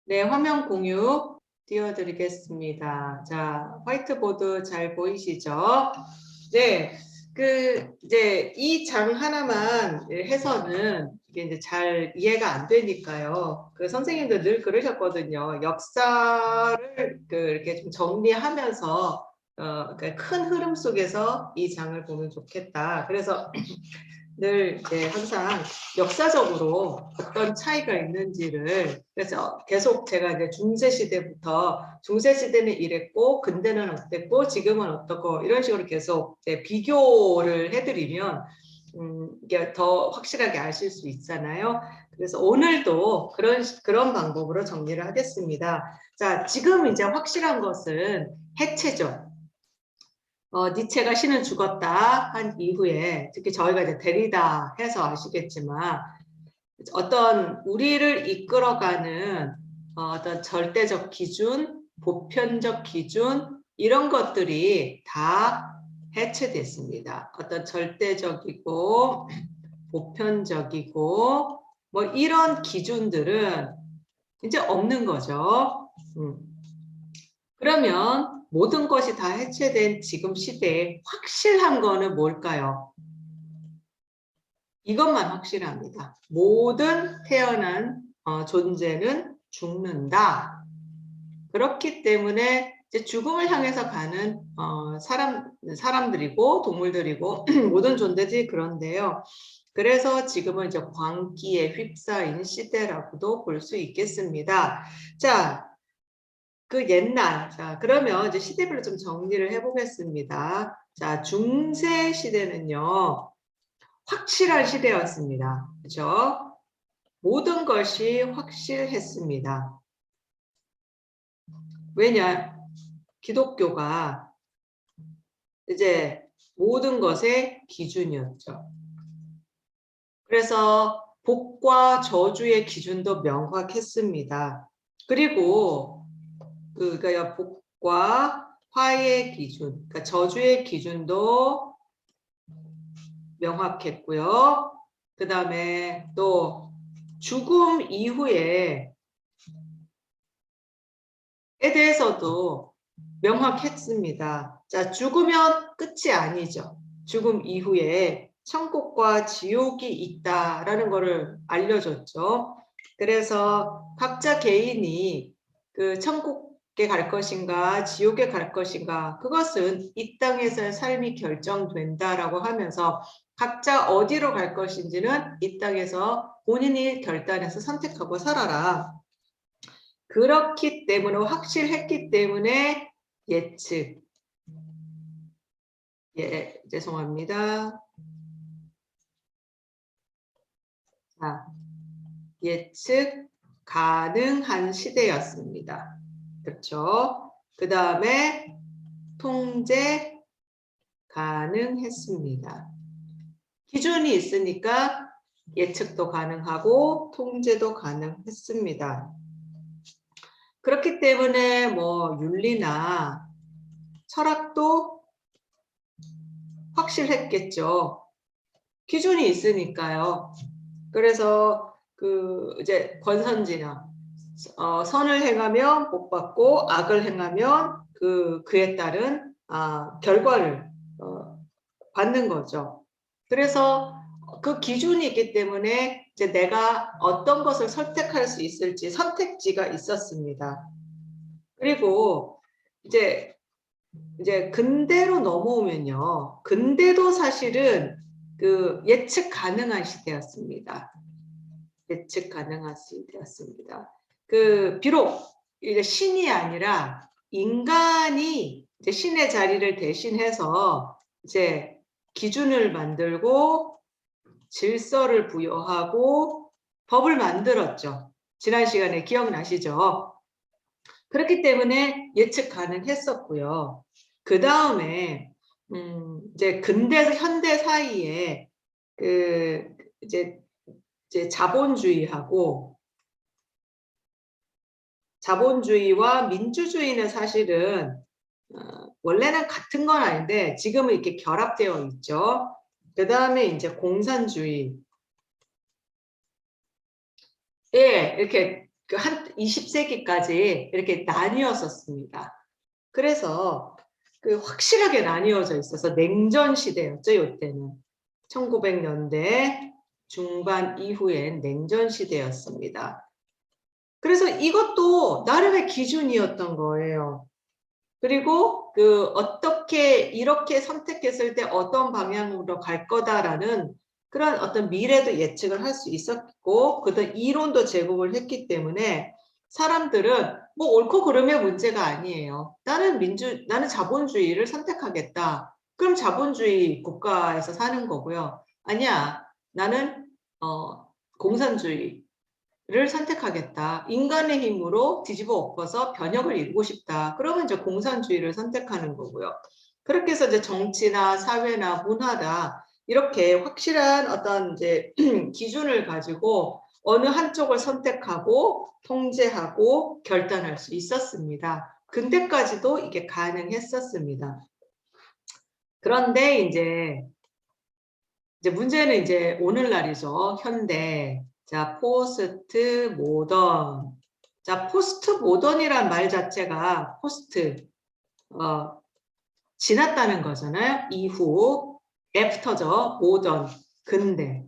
네, 화면 공유 띄워드리겠습니다. 자, 화이트보드 잘 보이시죠? 네, 이제 이 장 하나만 해서는 이게 이제 잘 이해가 안 되니까요. 선생님도 늘 그러셨거든요. 역사를 이렇게 좀 정리하면서, 그러니까 큰 흐름 속에서 이 장을 보면 좋겠다. 그래서 늘 이제 항상 역사적으로 어떤 차이가 있는지를 그래서 계속 제가 이제 중세시대부터 중세시대는 이랬고 근대는 어땠고 지금은 어떻고 이런 식으로 계속 이제 비교를 해드리면 이게 더 확실하게 아실 수 있잖아요. 그래서 오늘도 그런 방법으로 정리를 하겠습니다. 자, 지금 이제 확실한 것은 해체죠. 니체가 신은 죽었다 한 이후에 특히 저희가 이제 데리다 해서 아시겠지만 어떤 우리를 이끌어가는 어떤 절대적 기준, 보편적 기준 이런 것들이 다 해체됐습니다. 어떤 절대적이고 보편적이고 뭐 이런 기준들은 이제 없는 거죠. 그러면 모든 것이 다 해체된 지금 시대에 확실한 거는 뭘까요? 이것만 확실합니다. 모든 태어난 존재는 죽는다. 그렇기 때문에 이제 죽음을 향해서 가는 사람들이고 동물들이고 모든 존재들이 그런데요. 그래서 지금은 이제 광기에 휩싸인 시대라고도 볼 수 있겠습니다. 자, 자, 그러면 이제 시대별로 좀 정리를 해보겠습니다. 자, 중세 시대는요, 확실한 시대였습니다. 그죠? 모든 것이 확실했습니다. 왜냐? 기독교가 이제 모든 것의 기준이었죠. 그래서 복과 저주의 기준도 명확했습니다. 그리고 그러니까 복과 화의 기준, 그러니까 저주의 기준도 명확했고요. 그 다음에 또 죽음 이후에 대해서도 명확했습니다. 자, 죽으면 끝이 아니죠. 죽음 이후에 천국과 지옥이 있다라는 것을 알려줬죠. 그래서 각자 개인이 천국에 갈 것인가 지옥에 갈 것인가 그것은 이 땅에서의 삶이 결정된다라고 하면서 각자 어디로 갈 것인지는 이 땅에서 본인이 결단해서 선택하고 살아라. 그렇기 때문에 확실했기 때문에 예측. 예, 죄송합니다. 자, 예측 가능한 시대였습니다. 그렇죠? 그 다음에 통제 가능했습니다. 기준이 있으니까 예측도 가능하고 통제도 가능했습니다. 그렇기 때문에 뭐 윤리나 철학도 확실했겠죠. 기준이 있으니까요. 그래서 이제 권선징악 선을 행하면 복 받고 악을 행하면 그에 따른 결과를 받는 거죠. 그래서 그 기준이 있기 때문에 이제 내가 어떤 것을 선택할 수 있을지 선택지가 있었습니다. 그리고 이제 근대로 넘어오면요. 근대도 사실은 예측 가능한 시대였습니다. 예측 가능한 시대였습니다. 비록 이제 신이 아니라 인간이 이제 신의 자리를 대신해서 이제 기준을 만들고 질서를 부여하고 법을 만들었죠. 지난 시간에 기억나시죠? 그렇기 때문에 예측 가능했었고요. 그 다음에 이제 근대에서 현대 사이에 이제 자본주의와 민주주의는 사실은 원래는 같은 건 아닌데 지금은 이렇게 결합되어 있죠. 그 다음에 이제 공산주의. 예, 이렇게 그 한 20세기까지 이렇게 나뉘었었습니다. 그래서 그 확실하게 나뉘어져 있어서 냉전 시대였죠, 이때는. 1900년대 중반 이후엔 냉전 시대였습니다. 그래서 이것도 나름의 기준이었던 거예요. 그리고 그 어떻게 이렇게 선택했을 때 어떤 방향으로 갈 거다라는 그런 어떤 미래도 예측을 할 수 있었고 그다음 이론도 제공을 했기 때문에 사람들은 뭐 옳고 그름의 문제가 아니에요. 나는 자본주의를 선택하겠다. 그럼 자본주의 국가에서 사는 거고요. 아니야. 나는 공산주의 를 선택하겠다. 인간의 힘으로 뒤집어 엎어서 변혁을 이루고 싶다. 그러면 이제 공산주의를 선택하는 거고요. 그렇게 해서 이제 정치나 사회나 문화다 이렇게 확실한 어떤 이제 기준을 가지고 어느 한쪽을 선택하고 통제하고 결단할 수 있었습니다. 근대까지도 이게 가능했었습니다. 그런데 이제 문제는 이제 오늘날이죠. 현대. 자, 포스트 모던. 자, 포스트 모던이란 말 자체가 포스트, 지났다는 거잖아요. 이후, 애프터죠. 모던, 근대.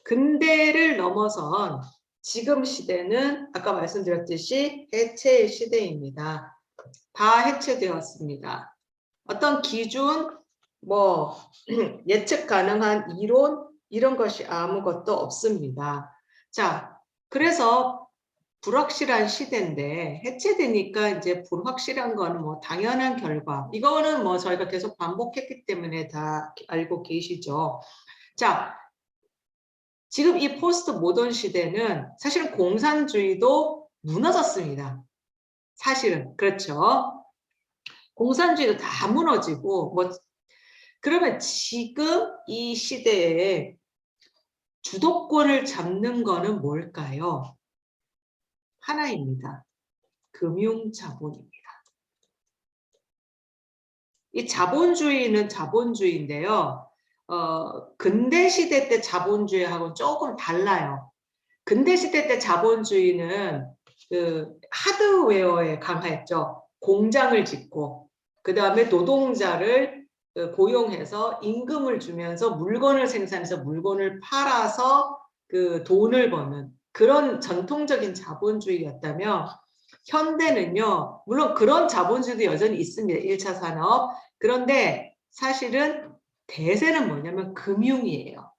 근대를 넘어선 지금 시대는 아까 말씀드렸듯이 해체의 시대입니다. 다 해체되었습니다. 어떤 기준, 뭐 예측 가능한 이론 이런 것이 아무것도 없습니다. 자, 그래서 불확실한 시대인데 해체되니까 이제 불확실한 거는 뭐 당연한 결과. 이거는 뭐 저희가 계속 반복했기 때문에 다 알고 계시죠. 자, 지금 이 포스트 모던 시대는 사실은 공산주의도 무너졌습니다. 사실은 그렇죠. 공산주의도 다 무너지고 뭐 그러면 지금 이 시대에 주도권을 잡는 거는 뭘까요? 하나입니다. 금융자본입니다. 이 자본주의는 자본주의인데요. 근대 시대 때 자본주의하고 조금 달라요. 근대 시대 때 자본주의는 그 하드웨어에 강했죠. 공장을 짓고 그 다음에 노동자를 고용해서 임금을 주면서 물건을 생산해서 물건을 팔아서 그 돈을 버는 그런 전통적인 자본주의였다면 현대는요. 물론 그런 자본주의도 여전히 있습니다. 1차 산업. 그런데 사실은 대세는 뭐냐면 금융이에요.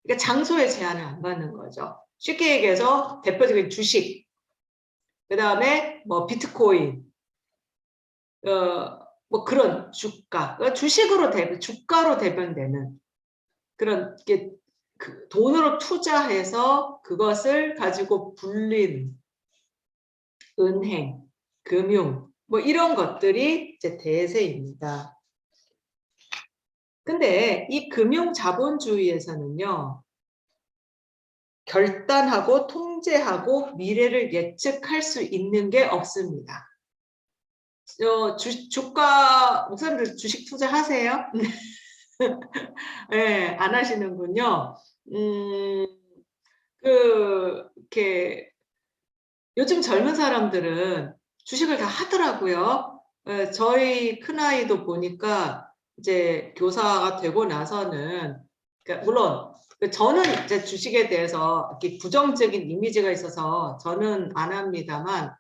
그러니까 장소에 제한을 안 받는 거죠. 쉽게 얘기해서 대표적인 주식, 그 다음에 뭐 비트코인, 뭐 그런 주가, 그러니까 주가로 대변되는 그런 게 그 돈으로 투자해서 그것을 가지고 불린 은행, 금융, 뭐 이런 것들이 이제 대세입니다. 근데 이 금융 자본주의에서는요, 결단하고 통제하고 미래를 예측할 수 있는 게 없습니다. 주가, 목사님들 주식 투자하세요? 네, 안 하시는군요. 이렇게, 요즘 젊은 사람들은 주식을 다 하더라고요. 저희 큰아이도 보니까 이제 교사가 되고 나서는, 그러니까 물론, 저는 이제 주식에 대해서 이렇게 부정적인 이미지가 있어서 저는 안 합니다만,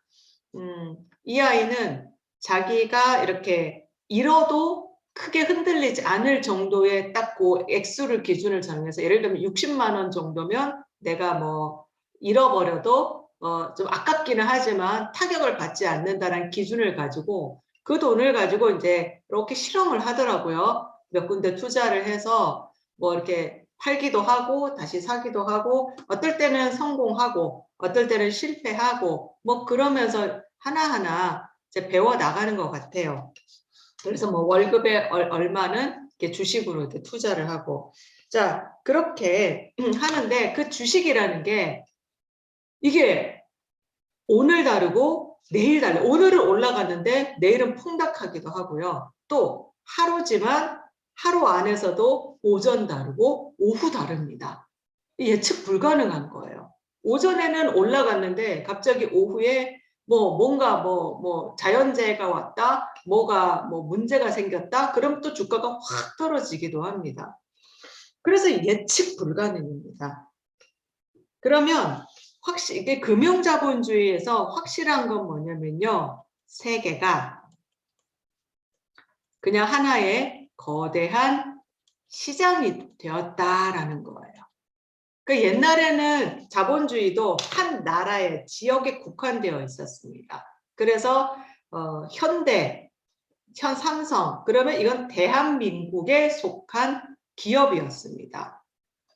이 아이는 자기가 이렇게 잃어도 크게 흔들리지 않을 정도의 딱 그 액수를 기준을 정해서 예를 들면 60만 원 정도면 내가 뭐 잃어버려도 좀 아깝기는 하지만 타격을 받지 않는다는 기준을 가지고 그 돈을 가지고 이제 이렇게 실험을 하더라고요. 몇 군데 투자를 해서 뭐 이렇게 팔기도 하고 다시 사기도 하고 어떨 때는 성공하고 어떨 때는 실패하고 뭐 그러면서 하나하나 이제 배워 나가는 것 같아요. 그래서 뭐 월급의 얼마는 이렇게 주식으로 이렇게 투자를 하고 자 그렇게 하는데 그 주식이라는 게 이게 오늘 다르고 내일 달라. 오늘은 올라갔는데 내일은 폭락하기도 하고요. 또 하루지만 하루 안에서도 오전 다르고 오후 다릅니다. 예측 불가능한 거예요. 오전에는 올라갔는데 갑자기 오후에 뭔가 자연재해가 왔다, 뭐가 문제가 생겼다, 그럼 또 주가가 확 떨어지기도 합니다. 그래서 예측 불가능입니다. 그러면 이게 금융자본주의에서 확실한 건 뭐냐면요. 세계가 그냥 하나의 거대한 시장이 되었다라는 거예요. 그 옛날에는 자본주의도 한 나라의 지역에 국한되어 있었습니다. 그래서 현대, 삼성, 그러면 이건 대한민국에 속한 기업이었습니다.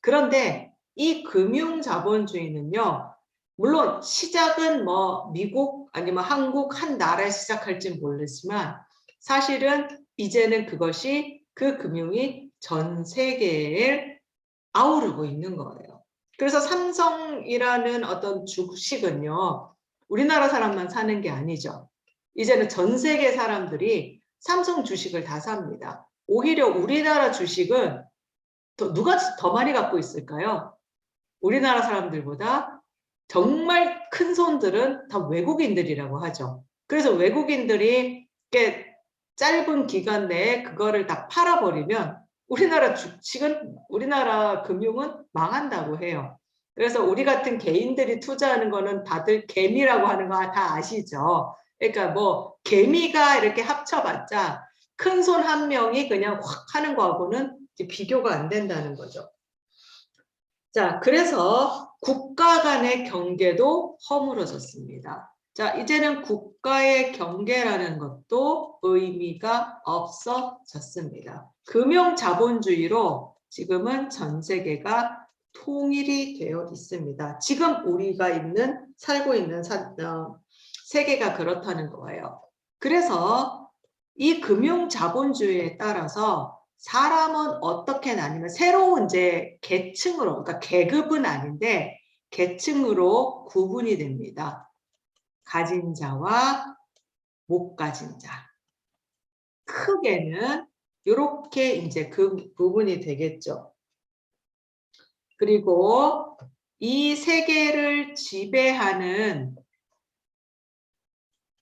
그런데 이 금융자본주의는요, 물론 시작은 미국 아니면 한국 한 나라에 시작할지 모르지만 사실은 이제는 그것이 그 금융이 전 세계에 아우르고 있는 거예요. 그래서 삼성이라는 어떤 주식은요, 우리나라 사람만 사는 게 아니죠. 이제는 전 세계 사람들이 삼성 주식을 다 삽니다. 오히려 우리나라 주식은 누가 더 많이 갖고 있을까요? 우리나라 사람들보다 정말 큰 손들은 다 외국인들이라고 하죠. 그래서 외국인들이 짧은 기간 내에 그거를 다 팔아버리면 우리나라 주식은, 우리나라 금융은 망한다고 해요. 그래서 우리 같은 개인들이 투자하는 거는 다들 개미라고 하는 거 다 아시죠? 그러니까 개미가 이렇게 합쳐봤자 큰 손 한 명이 그냥 확 하는 거하고는 비교가 안 된다는 거죠. 자, 그래서 국가 간의 경계도 허물어졌습니다. 자, 이제는 국가의 경계라는 것도 의미가 없어졌습니다. 금융자본주의로 지금은 전 세계가 통일이 되어 있습니다. 지금 우리가 살고 있는 세계가 그렇다는 거예요. 그래서 이 금융자본주의에 따라서 사람은 어떻게 나뉘면 새로운 이제 계층으로, 그러니까 계급은 아닌데 계층으로 구분이 됩니다. 가진 자와 못 가진 자. 크게는 이렇게 이제 그 부분이 되겠죠. 그리고 이 세계를 지배하는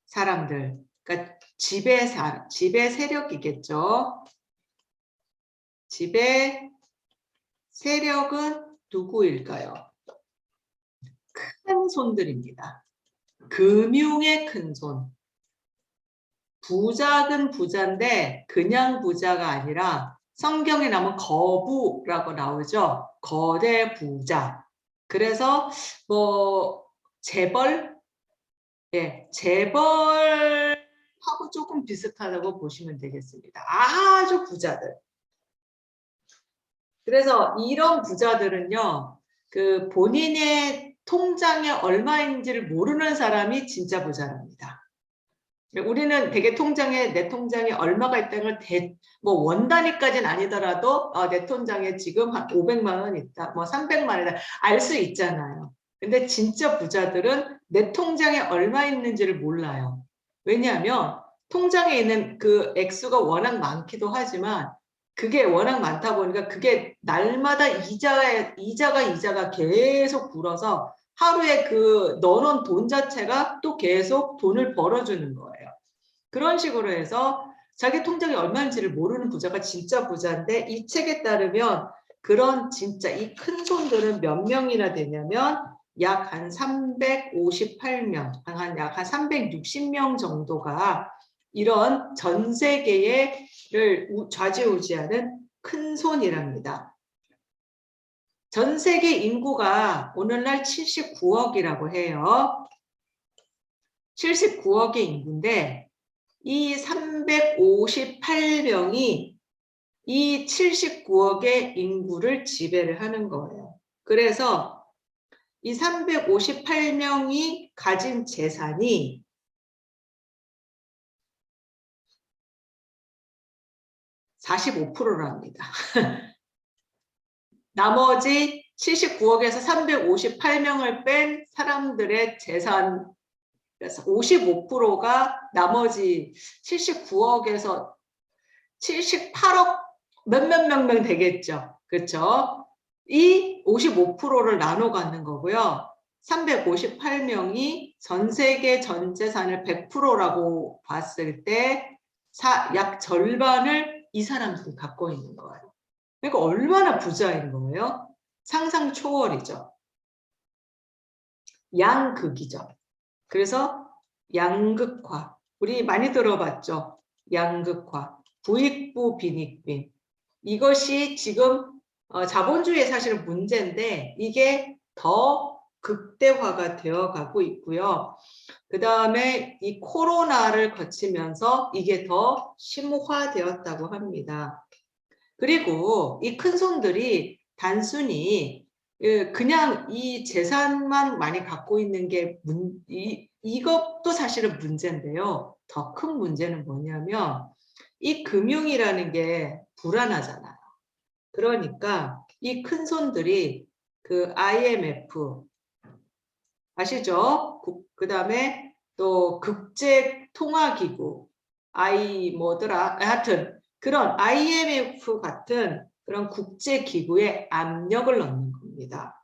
사람들, 그러니까 지배 세력이겠죠. 지배 세력은 누구일까요? 큰 손들입니다. 금융의 큰 손. 부자는 부자인데 그냥 부자가 아니라 성경에 나오면 거부라고 나오죠. 거대 부자. 그래서 재벌, 재벌하고 조금 비슷하다고 보시면 되겠습니다. 아주 부자들. 그래서 이런 부자들은요, 그 본인의 통장에 얼마인지를 모르는 사람이 진짜 부자랍니다. 우리는 되게 내 통장에 얼마가 있다는 걸 원 단위까지는 아니더라도 내 통장에 지금 한 500만 원 있다, 300만 원이다 알 수 있잖아요. 근데 진짜 부자들은 내 통장에 얼마 있는지를 몰라요. 왜냐하면 통장에 있는 그 액수가 워낙 많기도 하지만 그게 워낙 많다 보니까 그게 날마다 이자가 계속 불어서 하루에 그 넣어놓은 돈 자체가 또 계속 돈을 벌어주는 거예요. 그런 식으로 해서 자기 통장에 얼마인지를 모르는 부자가 진짜 부자인데 이 책에 따르면 그런 진짜 이 큰 손들은 몇 명이나 되냐면 약 한 358명, 약 한 360명 정도가 이런 전 세계를 좌지우지하는 큰 손이랍니다. 전 세계 인구가 오늘날 79억이라고 해요. 79억의 인구인데 이 358명이 이 79억의 인구를 지배를 하는 거예요. 그래서 이 358명이 가진 재산이 45%랍니다. 나머지 79억에서 358명을 뺀 사람들의 재산, 그래서 55%가 나머지 79억에서 78억 몇몇 명 되겠죠. 그렇죠? 이 55%를 나눠 갖는 거고요. 358명이 전 세계 전 재산을 100%라고 봤을 때 약 절반을 이 사람들이 갖고 있는 거예요. 그러니까 얼마나 부자인 거예요? 상상 초월이죠. 양극이죠. 그래서 양극화. 우리 많이 들어봤죠? 양극화. 부익부 빈익빈. 이것이 지금 자본주의의 사실은 문제인데 이게 더 극대화가 되어가고 있고요. 그 다음에 이 코로나를 거치면서 이게 더 심화되었다고 합니다. 그리고 이 큰손들이 단순히 그냥 이 재산만 많이 갖고 있는 게 이것도 사실은 문제인데요. 더 큰 문제는 뭐냐면 이 금융이라는 게 불안하잖아요. 그러니까 이 큰손들이 그 IMF 아시죠? 그 다음에 또 국제통화기구 뭐더라 하여튼 그런 IMF 같은 그런 국제기구에 압력을 넣는 겁니다.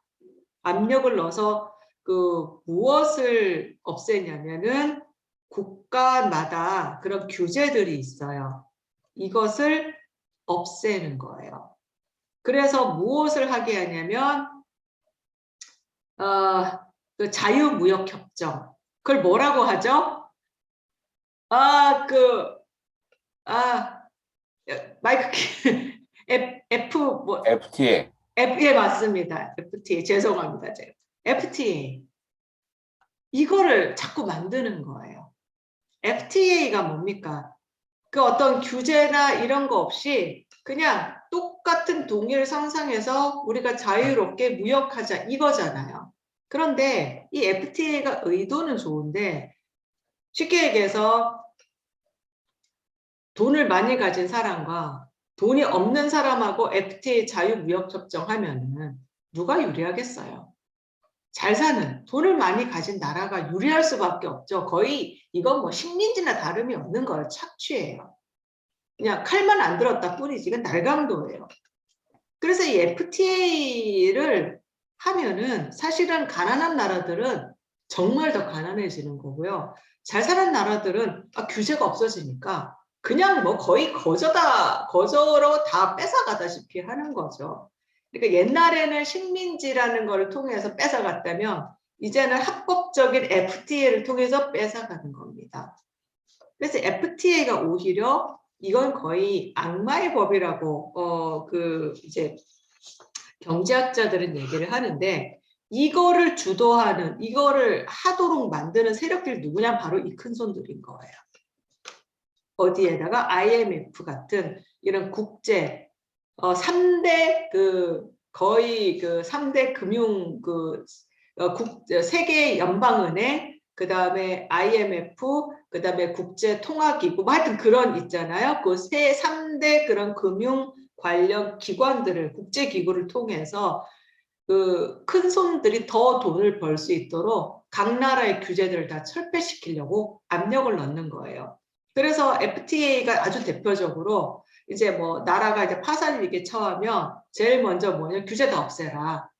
압력을 넣어서 그 무엇을 없애냐면은 국가마다 그런 규제들이 있어요. 이것을 없애는 거예요. 그래서 무엇을 하게 하냐면 그 자유무역협정. 그걸 뭐라고 하죠? 마이크 FTA. 예, 맞습니다. FTA. 죄송합니다. 제가. FTA. 이거를 자꾸 만드는 거예요. FTA가 뭡니까? 그 어떤 규제나 이런 거 없이 그냥 똑같은 동일 상상에서 우리가 자유롭게 무역하자 이거잖아요. 그런데 이 FTA가 의도는 좋은데 쉽게 얘기해서 돈을 많이 가진 사람과 돈이 없는 사람하고 FTA 자유무역협정 하면은 누가 유리하겠어요? 잘 사는 돈을 많이 가진 나라가 유리할 수밖에 없죠. 거의 이건 뭐 식민지나 다름이 없는 거예요. 착취예요. 그냥 칼만 안 들었다 뿐이지. 이건 날강도예요. 그래서 이 FTA를 하면은 사실은 가난한 나라들은 정말 더 가난해지는 거고요. 잘 사는 나라들은 규제가 없어지니까 그냥 뭐 거의 거저로 다 뺏어가다시피 하는 거죠. 그러니까 옛날에는 식민지라는 걸 통해서 뺏어갔다면 이제는 합법적인 FTA를 통해서 뺏어가는 겁니다. 그래서 FTA가 오히려 이건 거의 악마의 법이라고 이제 경제학자들은 얘기를 하는데 이거를 주도하는 이거를 하도록 만드는 세력들이 누구냐 바로 이 큰손들인 거예요. 어디에다가 IMF 같은 이런 국제 3대 거의 3대 금융 세계 연방은행 그다음에 IMF 그다음에 국제통화기구 뭐 하여튼 그런 있잖아요. 그 3대 그런 금융 관련 기관들을 국제기구를 통해서 그 큰손들이 더 돈을 벌 수 있도록 각 나라의 규제들을 다 철폐시키려고 압력을 넣는 거예요. 그래서 FTA가 아주 대표적으로 이제 뭐 나라가 이제 파산위기에 처하면 제일 먼저 뭐냐 규제 다 없애라.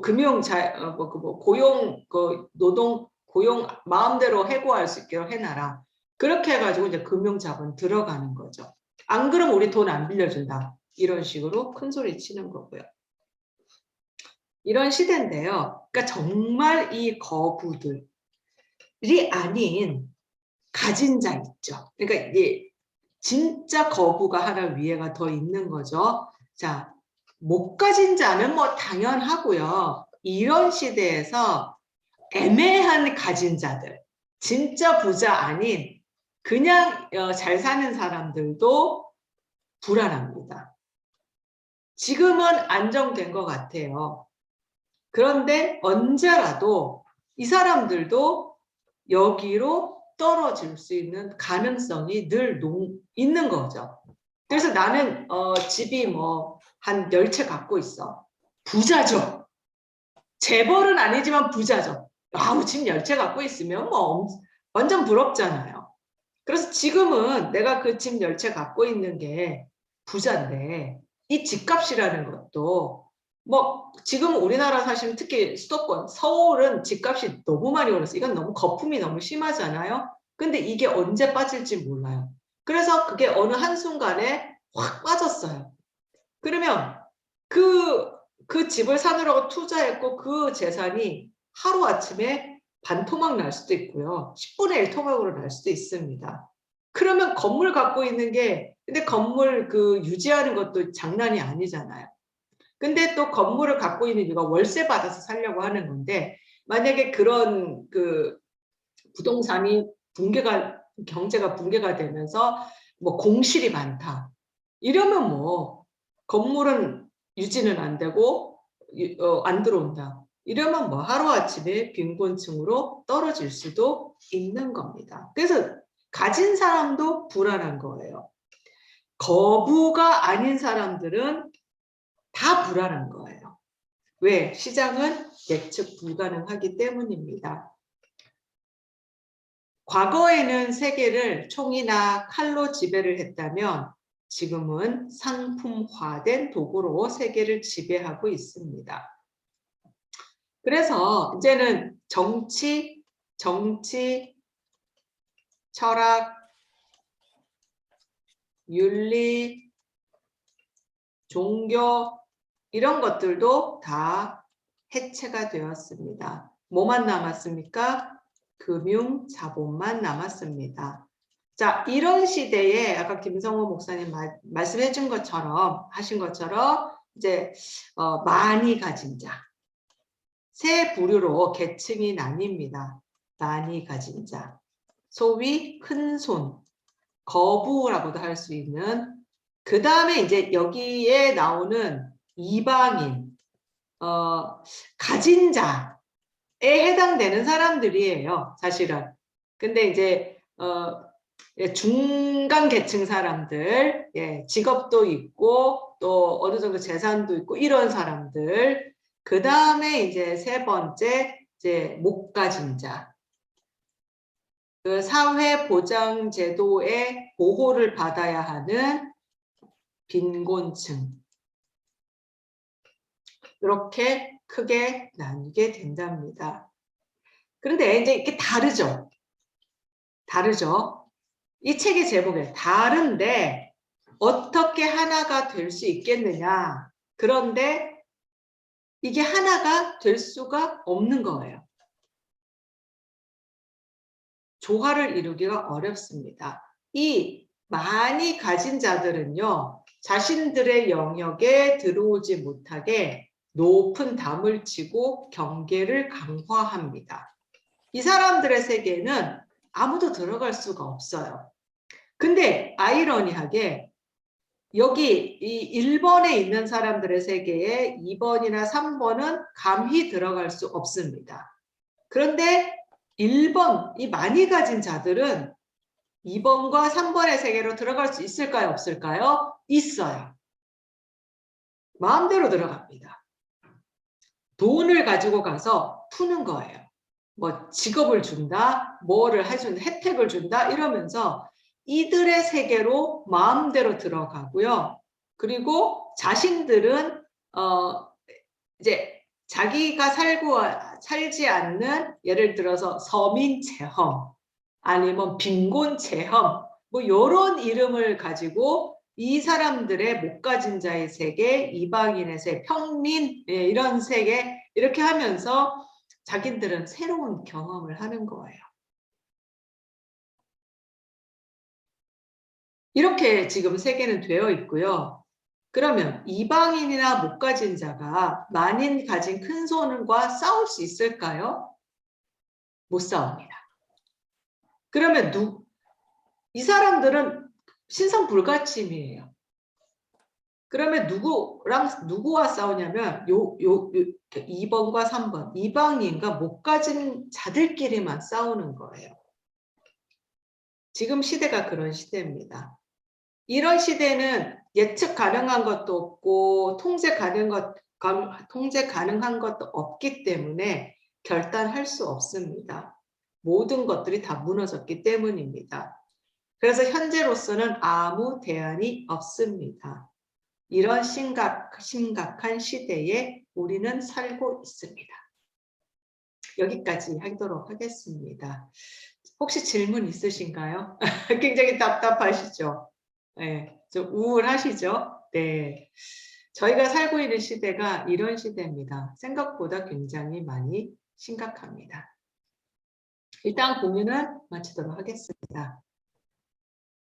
금융 고용 노동 고용 마음대로 해고할 수 있게 해놔라. 그렇게 해가지고 이제 금융자본 들어가는 거죠. 안 그러면 우리 돈 안 빌려준다. 이런 식으로 큰 소리 치는 거고요. 이런 시대인데요. 그러니까 정말 이 거부들이 아닌 가진 자 있죠. 그러니까 이게 진짜 거부가 하나 위에가 더 있는 거죠. 자, 못 가진 자는 뭐 당연하고요. 이런 시대에서 애매한 가진 자들, 진짜 부자 아닌 그냥 잘 사는 사람들도 불안합니다. 지금은 안정된 것 같아요. 그런데 언제라도 이 사람들도 여기로 떨어질 수 있는 가능성이 늘 있는 거죠. 그래서 나는 집이 뭐 한 10채 갖고 있어. 부자죠. 재벌은 아니지만 부자죠. 아우 집 10채 갖고 있으면 뭐 완전 부럽잖아요. 그래서 지금은 내가 그 집 10채 갖고 있는 게 부자인데 이 집값이라는 것도 뭐 지금 우리나라 사시면 특히 수도권 서울은 집값이 너무 많이 올랐어요. 이건 너무 거품이 너무 심하잖아요. 근데 이게 언제 빠질지 몰라요. 그래서 그게 어느 한순간에 확 빠졌어요. 그러면 그 집을 사느라고 투자했고 그 재산이 하루아침에 반토막 날 수도 있고요. 10분의 1 토막으로 날 수도 있습니다. 그러면 건물 갖고 있는 게, 근데 건물 그 유지하는 것도 장난이 아니잖아요. 근데 또 건물을 갖고 있는 이유가 월세 받아서 살려고 하는 건데, 만약에 그런 그 부동산이 경제가 붕괴가 되면서 뭐 공실이 많다. 이러면 뭐 건물은 유지는 안 되고 안 들어온다. 이러면 뭐 하루아침에 빈곤층으로 떨어질 수도 있는 겁니다. 그래서 가진 사람도 불안한 거예요. 거부가 아닌 사람들은 다 불안한 거예요. 왜? 시장은 예측 불가능하기 때문입니다. 과거에는 세계를 총이나 칼로 지배를 했다면 지금은 상품화된 도구로 세계를 지배하고 있습니다. 그래서 이제는 정치, 철학, 윤리, 종교 이런 것들도 다 해체가 되었습니다. 뭐만 남았습니까? 금융, 자본만 남았습니다. 자, 이런 시대에 아까 김성호 목사님 말씀해 준 것처럼 하신 것처럼 이제 많이 가진 자, 세 부류로 계층이 나뉩니다. 많이 가진 자, 소위 큰 손, 거부라고도 할 수 있는, 그 다음에 이제 여기에 나오는 이방인, 가진 자에 해당되는 사람들이에요, 사실은. 근데 이제 중간 계층 사람들, 예, 직업도 있고 또 어느 정도 재산도 있고 이런 사람들. 그 다음에 이제 세 번째 이제 못 가진 자. 그 사회보장제도의 보호를 받아야 하는 빈곤층. 이렇게 크게 나뉘게 된답니다. 그런데 이제 이게 다르죠. 다르죠. 이 책의 제목에 다른데 어떻게 하나가 될 수 있겠느냐. 그런데 이게 하나가 될 수가 없는 거예요. 조화를 이루기가 어렵습니다. 이 많이 가진 자들은요, 자신들의 영역에 들어오지 못하게 높은 담을 치고 경계를 강화합니다. 이 사람들의 세계는 아무도 들어갈 수가 없어요. 근데 아이러니하게 여기 이 1번에 있는 사람들의 세계에 2번이나 3번은 감히 들어갈 수 없습니다. 그런데 1번, 이 많이 가진 자들은 2번과 3번의 세계로 들어갈 수 있을까요? 없을까요? 있어요. 마음대로 들어갑니다. 돈을 가지고 가서 푸는 거예요. 뭐 직업을 준다, 뭐를 해준 혜택을 준다 이러면서 이들의 세계로 마음대로 들어가고요. 그리고 자신들은 이제 자기가 살지 않는, 예를 들어서 서민 체험 아니면 빈곤 체험 뭐 이런 이름을 가지고 이 사람들의 못 가진 자의 세계, 이방인의 세계, 평민, 예, 이런 세계 이렇게 하면서 자기들은 새로운 경험을 하는 거예요. 이렇게 지금 세계는 되어 있고요. 그러면 이방인이나 못 가진 자가 만인 가진 큰 손과 싸울 수 있을까요? 못 싸웁니다. 그러면 이 사람들은 신성불가침이에요. 그러면 누구와 싸우냐면 2번과 3번 이방인과 못 가진 자들끼리만 싸우는 거예요. 지금 시대가 그런 시대입니다. 이런 시대는 예측 가능한 것도 없고 통제 가능한 것도 없기 때문에 결단할 수 없습니다. 모든 것들이 다 무너졌기 때문입니다. 그래서 현재로서는 아무 대안이 없습니다. 이런 심각한 시대에 우리는 살고 있습니다. 여기까지 하도록 하겠습니다. 혹시 질문 있으신가요? 굉장히 답답하시죠? 네, 좀 우울하시죠? 네. 저희가 살고 있는 시대가 이런 시대입니다. 생각보다 굉장히 많이 심각합니다. 일단 공유는 마치도록 하겠습니다.